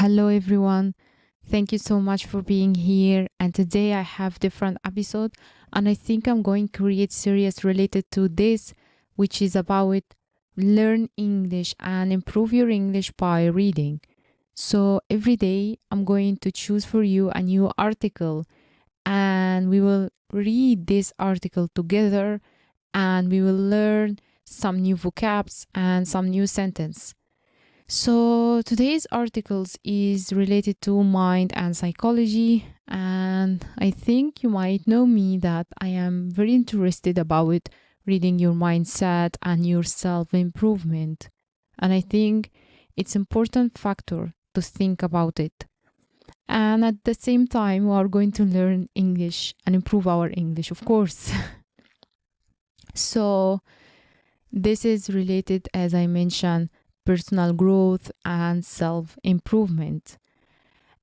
Hello everyone. Thank you so much for being here. And today I have different episode and I think I'm going to create series related to this, which is about learn English and improve your English by reading. So every day I'm going to choose for you a new article and we will read this article together and we will learn some new vocabs and some new sentence. So today's articles is related to mind and psychology, and I think you might know me that I am very interested about reading your mindset and your self-improvement. And I think it's important factor to think about it. And at the same time, we are going to learn English and improve our English, of course. So this is related, as I mentioned, personal growth and self improvement.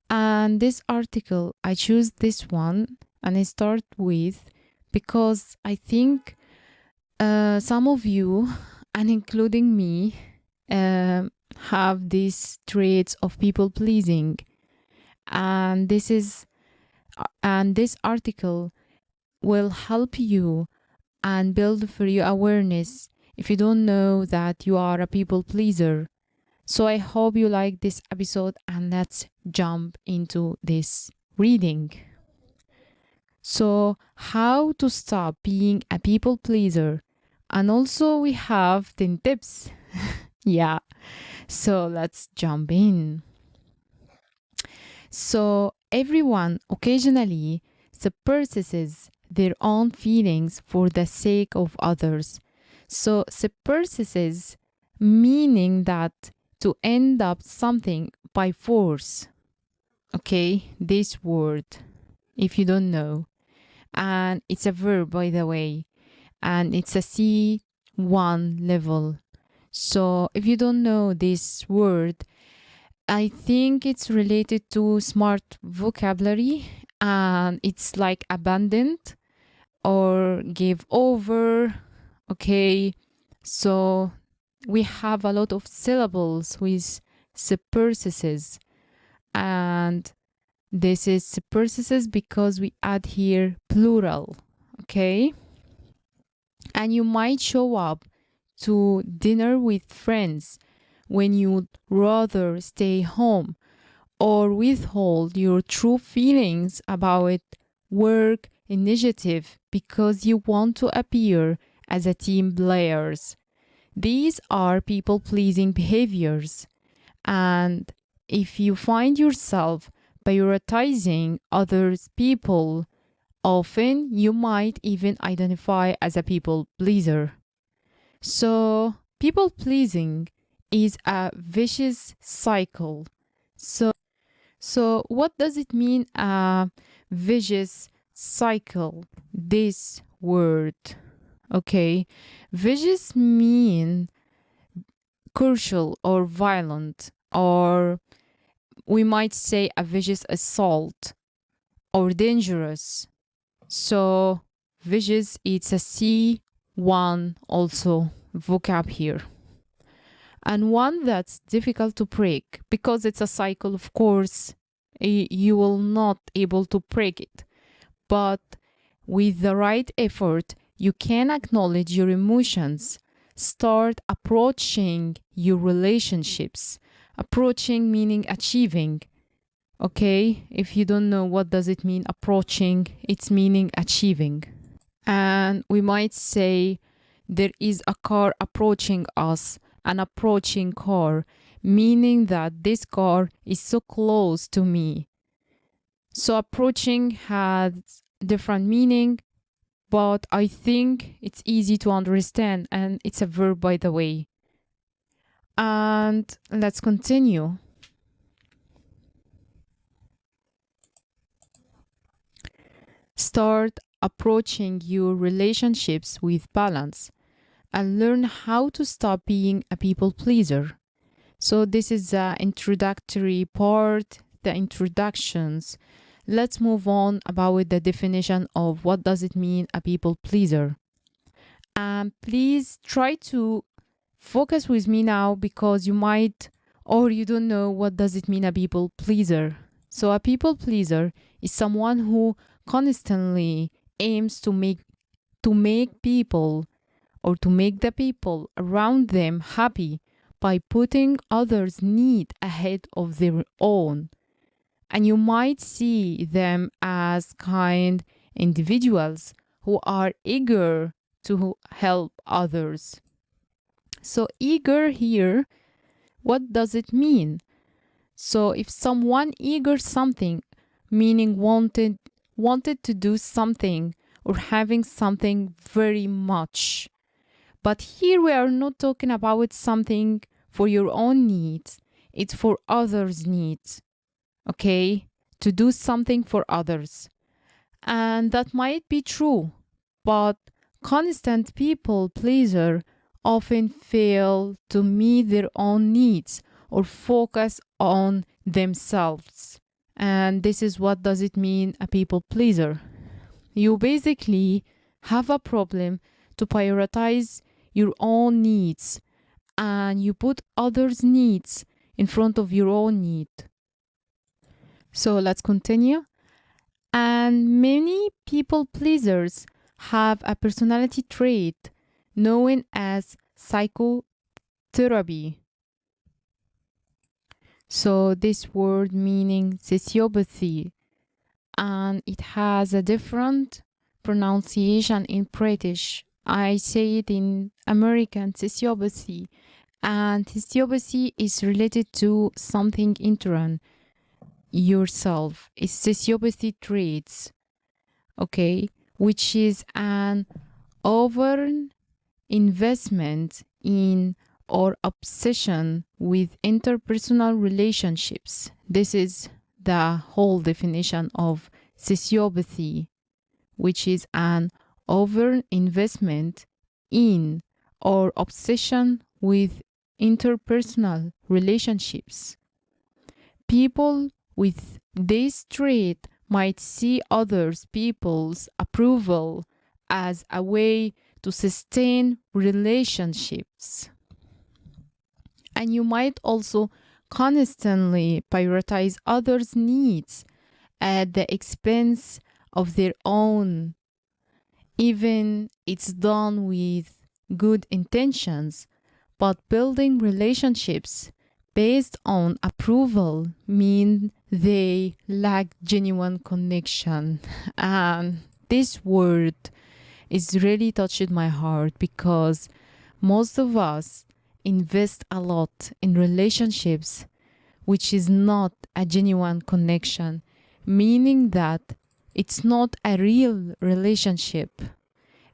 And this article, I choose this one and I start with because I think some of you, and including me, have these traits of people pleasing. And this article will help you and build for you awareness if you don't know that you are a people pleaser. So I hope you like this episode and let's jump into this reading. So, how to stop being a people pleaser? And also, we have 10 tips. Yeah, so let's jump in. So, everyone occasionally suppresses their own feelings for the sake of others. So, suppresses meaning that to end up something by force. Okay, this word, if you don't know. And it's a verb, by the way, and it's a C1 level. So if you don't know this word, I think it's related to smart vocabulary and it's like abandoned or give over. Okay, so we have a lot of syllables with supersesses, and this is supersesses because we add here plural. Okay, and you might show up to dinner with friends when you'd rather stay home or withhold your true feelings about work initiative because you want to appear as a team players. These are people pleasing behaviors. And if you find yourself prioritizing others' people, often you might even identify as a people pleaser. So, people pleasing is a vicious cycle. So what does it mean, a vicious cycle? This word. Okay, vicious mean crucial or violent, or we might say a vicious assault or dangerous. So vicious, it's a C1 also vocab here. And one that's difficult to break because it's a cycle, of course, you will not able to break it. But with the right effort, you can acknowledge your emotions, start approaching your relationships. Approaching meaning achieving. Okay, if you don't know what does it mean approaching, it's meaning achieving. And we might say there is a car approaching us, an approaching car, meaning that this car is so close to me. So approaching has different meaning, but I think it's easy to understand and it's a verb, by the way. And let's continue. Start approaching your relationships with balance and learn how to stop being a people pleaser. So this is the introductory part, the introductions. Let's move on about the definition of what does it mean a people pleaser. And please try to focus with me now because you might or you don't know what does it mean a people pleaser. So a people pleaser is someone who constantly aims to make people or to make the people around them happy by putting others' need ahead of their own. And you might see them as kind individuals who are eager to help others. So eager here, what does it mean? So if someone eager something, meaning wanted to do something or having something very much. But here we are not talking about something for your own needs. It's for others' needs. Okay? To do something for others. And that might be true, but constant people pleaser often fail to meet their own needs or focus on themselves. And this is what does it mean a people pleaser. You basically have a problem to prioritize your own needs and you put others' needs in front of your own need. So let's continue. And many people pleasers have a personality trait known as psychotherapy. So this word meaning sociopathy, and it has a different pronunciation in British. I say it in American sociopathy, and sociopathy is related to something internal yourself. It's sociopathy traits, okay, which is an over investment in or obsession with interpersonal relationships. This is the whole definition of sociopathy, which is an over investment in or obsession with interpersonal relationships. People with this trait might see others people's approval as a way to sustain relationships. And you might also constantly prioritize others' needs at the expense of their own. Even it's done with good intentions, but building relationships based on approval mean they lack genuine connection. And this word is really touched my heart because most of us invest a lot in relationships which is not a genuine connection, meaning that it's not a real relationship.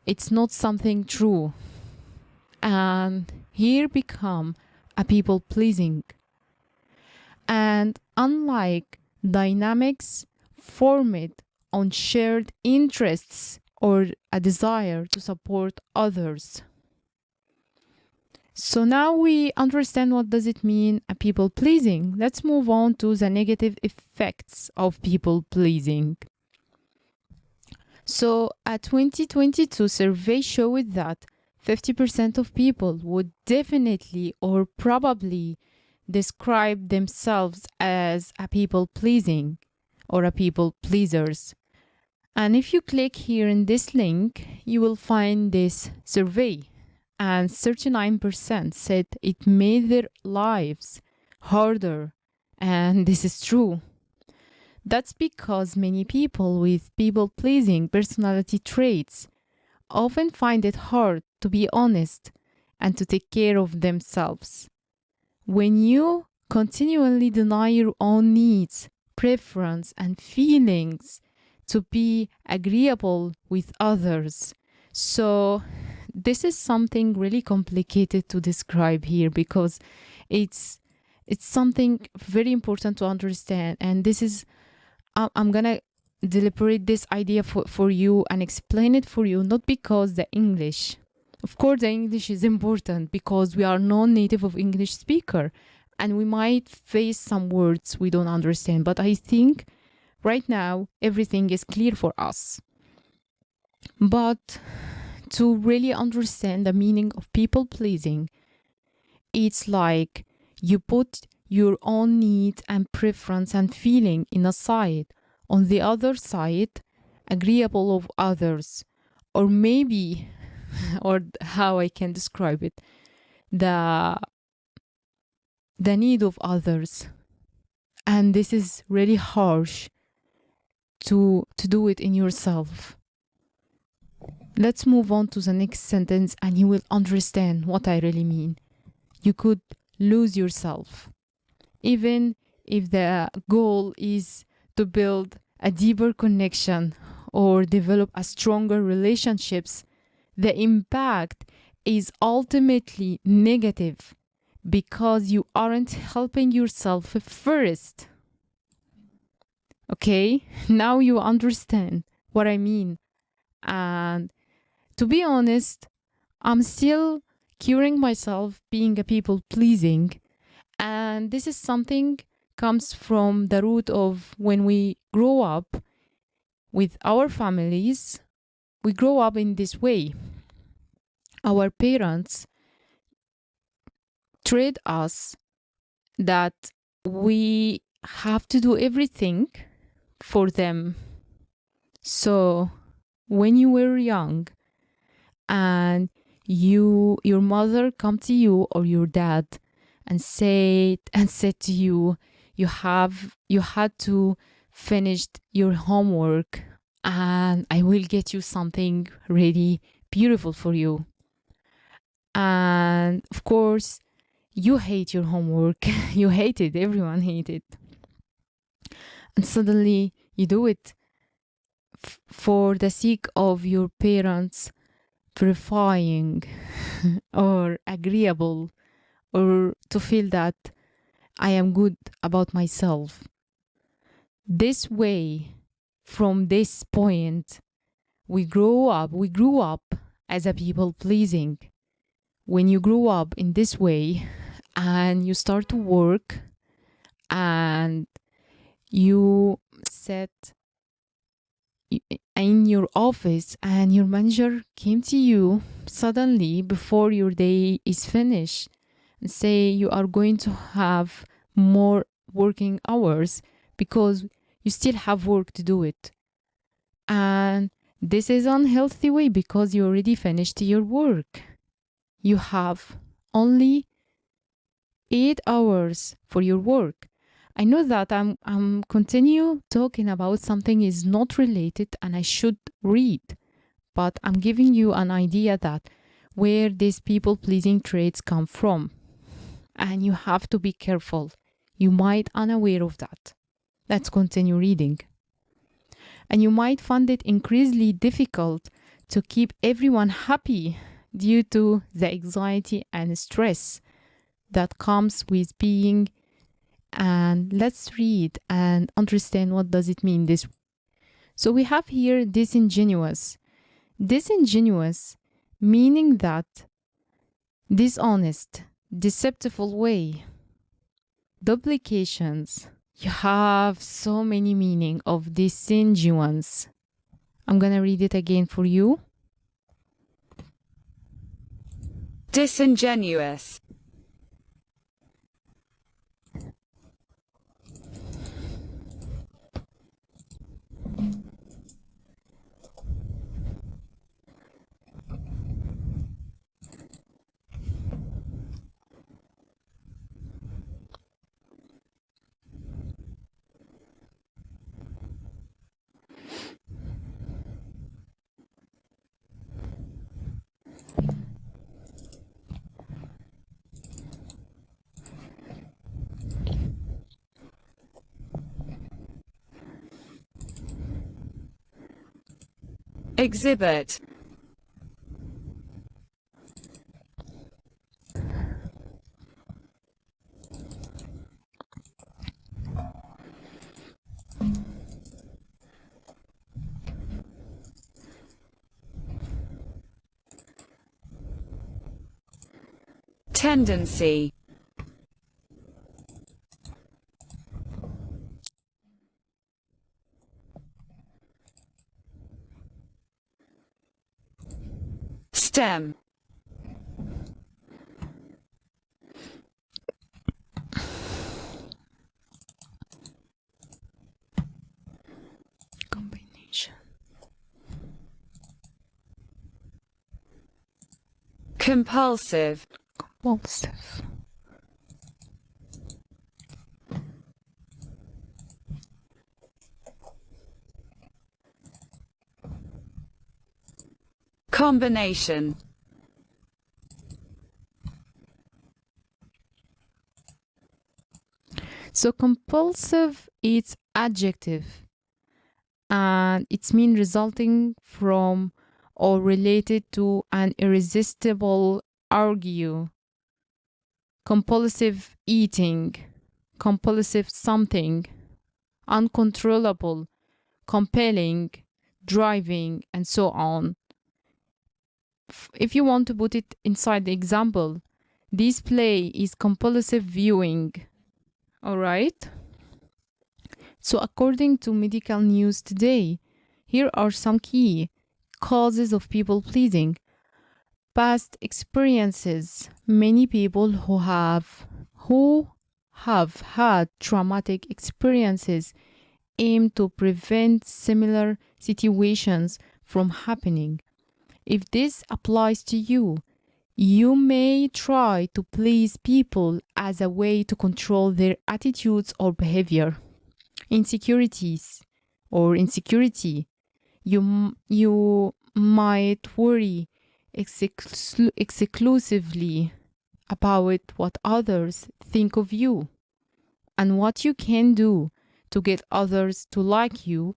It's not something true. And here become a people pleasing. And unlike dynamics formed on shared interests or a desire to support others. So now we understand what does it mean a people pleasing. Let's move on to the negative effects of people pleasing. So a 2022 survey showed that 50% of people would definitely or probably describe themselves as a people pleasing or a people pleasers. And if you click here in this link, you will find this survey. And 39% said it made their lives harder. And this is true. That's because many people with people-pleasing personality traits often find it hard to be honest and to take care of themselves. When you continually deny your own needs, preference, and feelings to be agreeable with others. So this is something really complicated to describe here because it's something very important to understand. And this is, I'm gonna deliberate this idea for you and explain it for you, not because the English, of course the English is important because we are non-native of English speaker and we might face some words we don't understand, but I think right now everything is clear for us. But to really understand the meaning of people pleasing, it's like you put your own needs and preference and feeling in a side. On the other side, agreeable of others, or maybe, or how I can describe it, the need of others. And this is really harsh to do it in yourself. Let's move on to the next sentence and you will understand what I really mean. You could lose yourself. Even if the goal is to build a deeper connection or develop a stronger relationships, the impact is ultimately negative because you aren't helping yourself first. Okay, now you understand what I mean. And to be honest, I'm still curing myself being a people pleasing. And this is something comes from the root of when we grow up with our families, we grow up in this way. Our parents treat us that we have to do everything for them. So when you were young and your mother come to you or your dad and said to you, you had to finish your homework and I will get you something really beautiful for you. And of course, you hate your homework. You hate it. Everyone hates it. And suddenly you do it for the sake of your parents verifying or agreeable or to feel that I am good about myself. This way, from this point, we grew up as a people pleasing. When you grow up in this way and you start to work and you set in your office and your manager came to you suddenly before your day is finished and say you are going to have more working hours because you still have work to do it. And this is an unhealthy way because you already finished your work. You have only 8 hours for your work. I know that I'm continue talking about something is not related and I should read, but I'm giving you an idea that where these people pleasing traits come from. And you have to be careful. You might unaware of that. Let's continue reading. And you might find it increasingly difficult to keep everyone happy due to the anxiety and stress that comes with being. And let's read and understand what does it mean this. So we have here disingenuous. Disingenuous meaning that dishonest, deceptive way. Duplications. You have so many meaning of disingenuous. I'm gonna read it again for you. Disingenuous. Exhibit. Tendency. Stem. compulsive, compulsive, combination, so compulsive it's adjective and it's mean resulting from or related to an irresistible argue, compulsive eating, compulsive something, uncontrollable, compelling, driving, and so on. If you want to put it inside the example, this play is compulsive viewing. All right? So, according to medical news today, here are some key causes of people pleasing. Past experiences. Many people who have had traumatic experiences aim to prevent similar situations from happening. If this applies to you, you may try to please people as a way to control their attitudes or behavior. Insecurities or insecurity. You might worry exclusively about what others think of you and what you can do to get others to like you.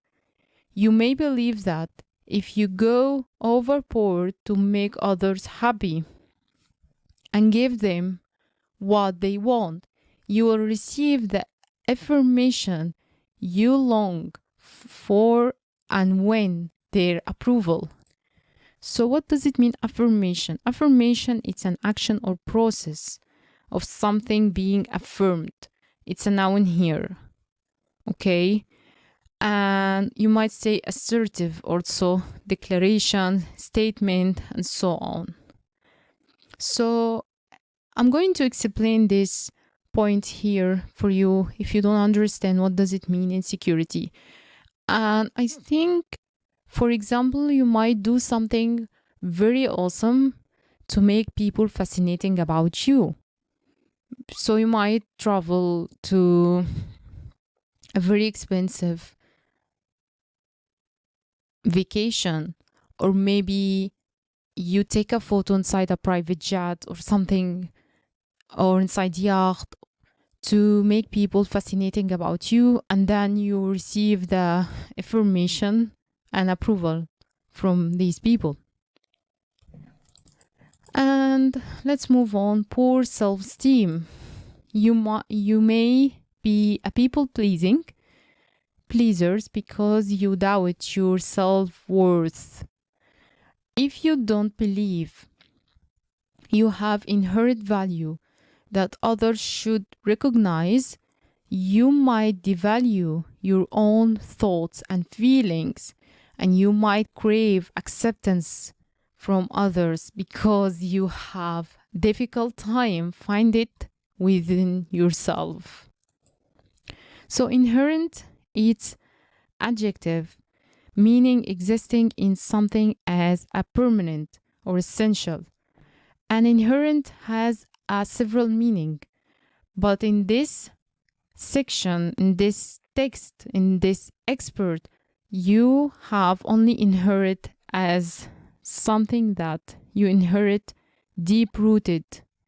You may believe that if you go overboard to make others happy and give them what they want, you will receive the affirmation you long for and when their approval. So what does it mean, affirmation? Affirmation, it's an action or process of something being affirmed. It's a noun here. Okay? And you might say assertive also, declaration, statement, and so on. So I'm going to explain this point here for you if you don't understand what does it mean insecurity. And I think, for example, you might do something very awesome to make people fascinating about you. So you might travel to a very expensive vacation, or maybe you take a photo inside a private jet or something, or inside yacht, to make people fascinating about you, and then you receive the affirmation and approval from these people. And let's move on. Poor self-esteem. You may be a people pleasers because you doubt your self-worth. If you don't believe you have inherent value that others should recognize, you might devalue your own thoughts and feelings, and you might crave acceptance from others because you have difficult time find it within yourself. So inherent, it's adjective, meaning existing in something as a permanent or essential. And inherent has a several meaning, but in this section, in this text, in this expert, you have only inherit as something that you inherit deep rooted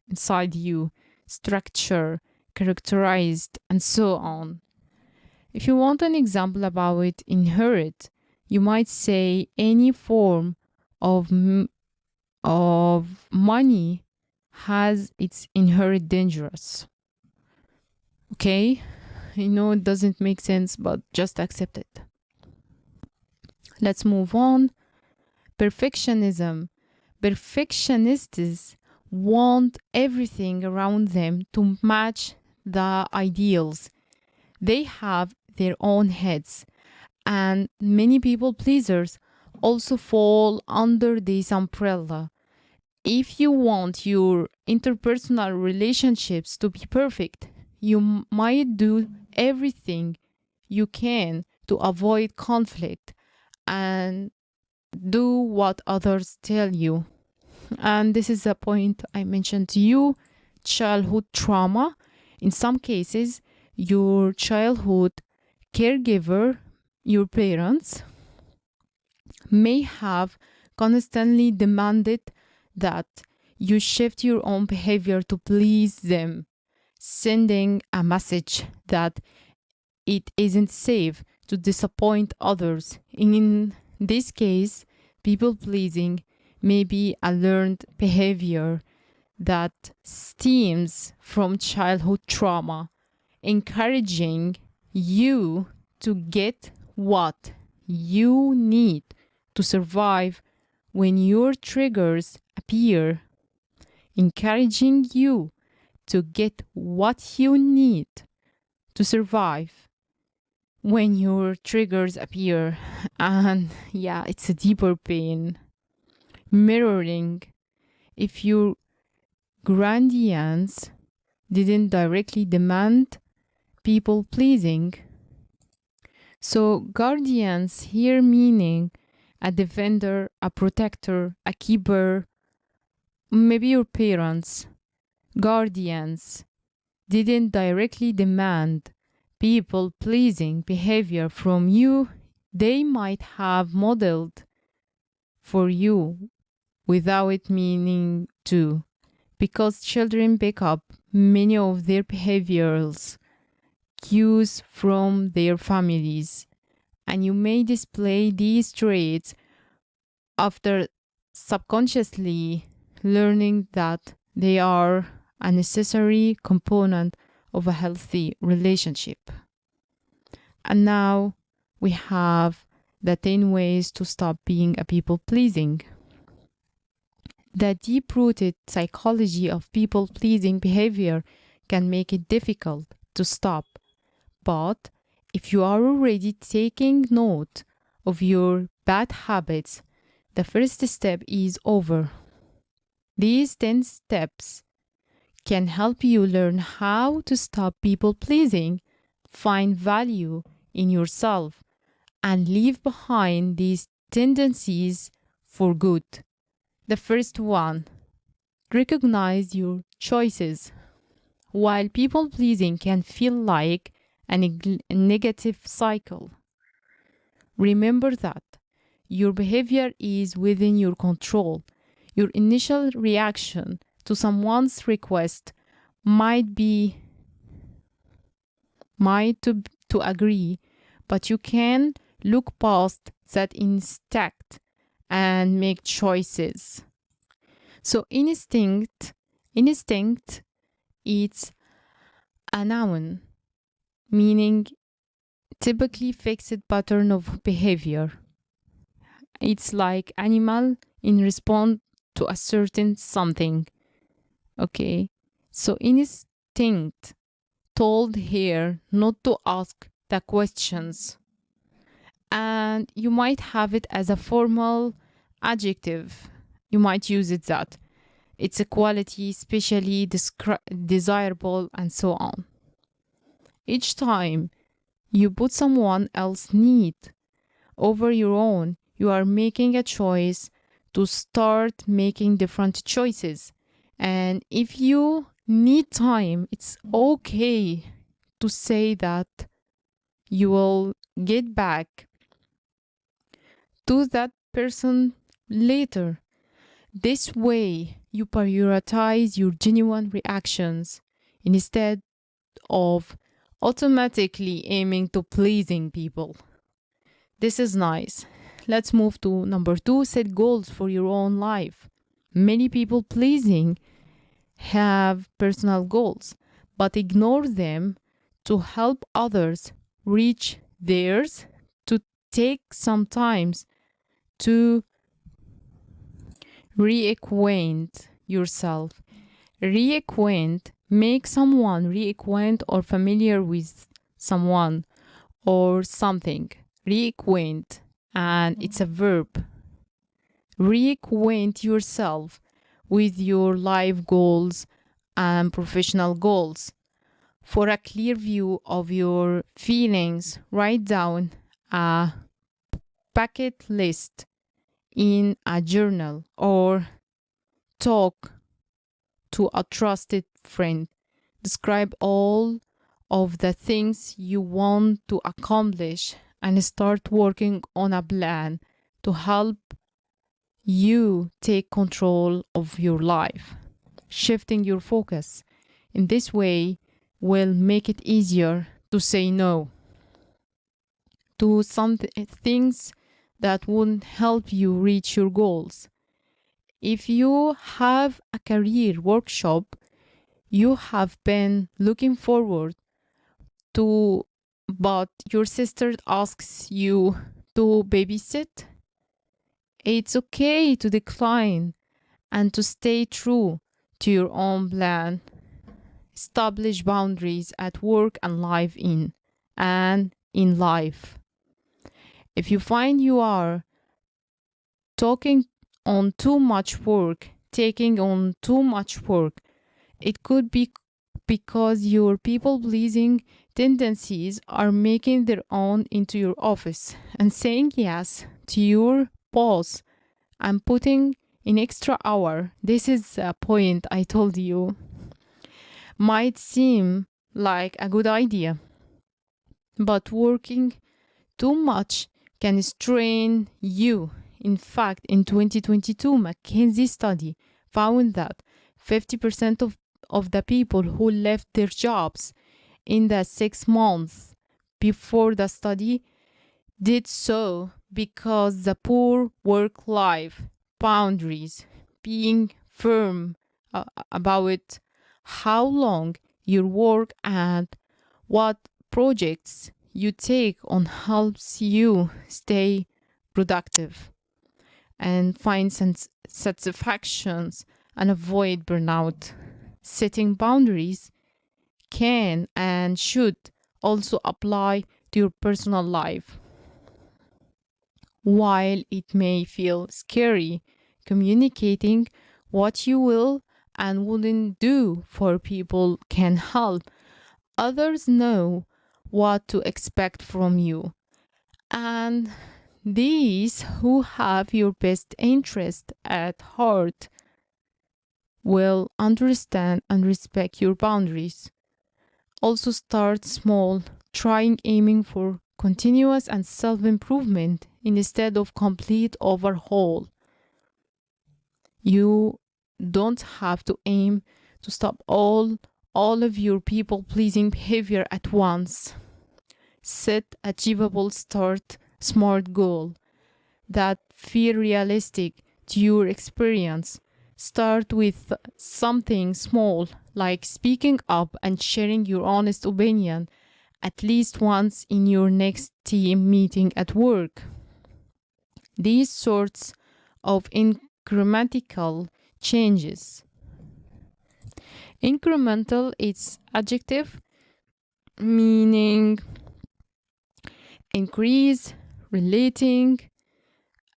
inside you, structure, characterized, and so on. If you want an example about it, inherit, you might say any form of money has its inherent dangerous. Okay? I know it doesn't make sense, but just accept it. Let's move on. Perfectionism. Perfectionists want everything around them to match the ideals. They have their own heads, and many people pleasers also fall under this umbrella. If you want your interpersonal relationships to be perfect, you might do everything you can to avoid conflict and do what others tell you. And this is a point I mentioned to you, childhood trauma. In some cases, your childhood caregiver, your parents, may have constantly demanded that you shift your own behavior to please them, sending a message that it isn't safe to disappoint others. In this case, people pleasing may be a learned behavior that stems from childhood trauma, encouraging you to get what you need to survive when your triggers appear, encouraging you to get what you need to survive when your triggers appear. And yeah, it's a deeper pain. Mirroring, if your guardians didn't directly demand people pleasing. So, guardians here meaning a defender, a protector, a keeper, maybe your parents, guardians didn't directly demand people pleasing behavior from you, they might have modeled for you without meaning to, because children pick up many of their behaviors cues from their families, and you may display these traits after subconsciously learning that they are a necessary component of a healthy relationship. And now we have the 10 ways to stop being a people pleasing. The deep rooted psychology of people pleasing behavior can make it difficult to stop. But if you are already taking note of your bad habits, the first step is over. These 10 steps can help you learn how to stop people pleasing, find value in yourself, and leave behind these tendencies for good. The first one, recognize your choices. While people pleasing can feel like a negative cycle, remember that your behavior is within your control. Your initial reaction to someone's request might to agree, but you can look past that instinct and make choices. So instinct it's a noun meaning typically fixed pattern of behavior. It's like animal in response to a certain something. Okay. So instinct told here not to ask the questions. And you might have it as a formal adjective. You might use it that it's a quality, especially desirable, and so on. Each time you put someone else's need over your own, you are making a choice to start making different choices. And if you need time, it's okay to say that you will get back to that person later. This way, you prioritize your genuine reactions instead of automatically aiming to pleasing people. This is nice. Let's move to number 2, set goals for your own life. Many people pleasing have personal goals, but ignore them to help others reach theirs, to take some time to reacquaint yourself. Reacquaint, make someone reacquaint or familiar with someone or something. Reacquaint, and it's a verb. Reacquaint yourself with your life goals and professional goals. For a clear view of your feelings, write down a bucket list in a journal or talk to a trusted friend. Describe all of the things you want to accomplish and start working on a plan to help you take control of your life. Shifting your focus in this way will make it easier to say no to some things that won't help you reach your goals. If you have a career workshop you have been looking forward to, but your sister asks you to babysit, it's okay to decline and to stay true to your own plan. Establish boundaries at work and in life. If you find you are taking on too much work, it could be because your people pleasing tendencies are making their own into your office, and saying yes to your boss and putting in extra hour. This is a point I told you might seem like a good idea, but working too much can strain you. In fact, in 2022, McKinsey study found that 50% of the people who left their jobs in the 6 months before the study did so because the poor work-life boundaries, being firm about how long you work and what projects you take on helps you stay productive and find satisfactions and avoid burnout. Setting boundaries can and should also apply to your personal life. While it may feel scary, communicating what you will and wouldn't do for people can help others know what to expect from you. And these who have your best interest at heart will understand and respect your boundaries. Also, start small, trying aiming for continuous and self improvement instead of complete overhaul. You don't have to aim to stop all of your people pleasing behavior at once. Set achievable start smart goal that feel realistic to your experience. Start with something small like speaking up and sharing your honest opinion at least once in your next team meeting at work. These sorts of incremental changes. Incremental is adjective meaning increase, relating.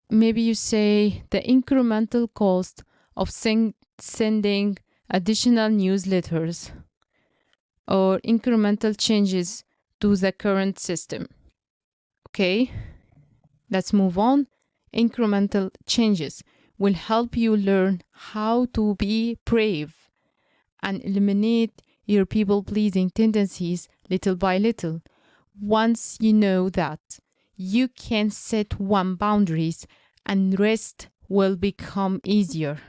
Maybe you say the incremental cost of sending additional newsletters or incremental changes to the current system. Okay, let's move on. Incremental changes will help you learn how to be brave and eliminate your people-pleasing tendencies little by little. Once you know that, you can set one boundaries and rest will become easier.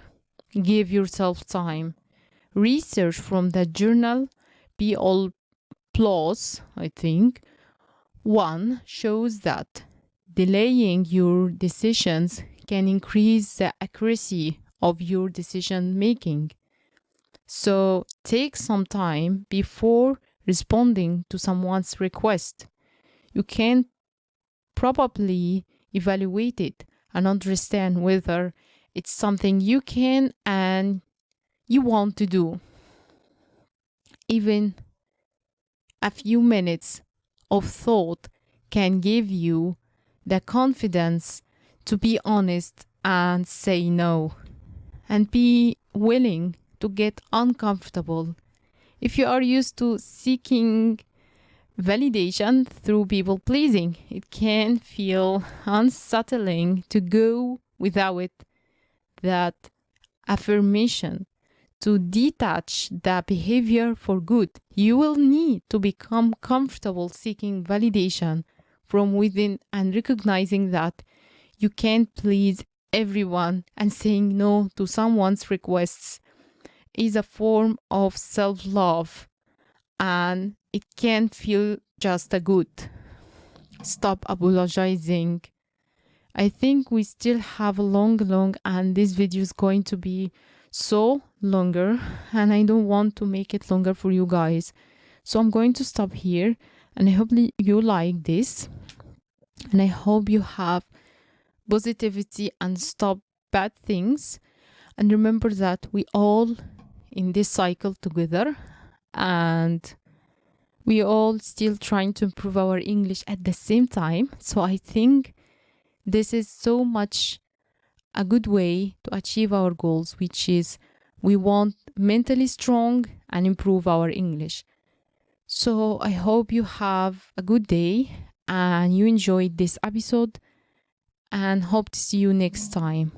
Give yourself time. Research from the journal Be All Plus, I think, one shows that delaying your decisions can increase the accuracy of your decision making. So take some time before responding to someone's request. You can probably evaluate it and understand whether it's something you can and you want to do. Even a few minutes of thought can give you the confidence to be honest and say no and be willing to get uncomfortable. If you are used to seeking validation through people pleasing, it can feel unsettling to go without that affirmation, to detach the behavior for good. You will need to become comfortable seeking validation from within and recognizing that you can't please everyone, and saying no to someone's requests is a form of self-love, and it can feel just a good. Stop apologizing. I think we still have a long, and this video is going to be so longer, and I don't want to make it longer for you guys. So I'm going to stop here, and I hope you like this, and I hope you have positivity and stop bad things. And remember that we all in this cycle together, and we all still trying to improve our English at the same time. So I think this is so much a good way to achieve our goals, which is we want mentally strong and improve our English. So I hope you have a good day and you enjoyed this episode, and hope to see you next time.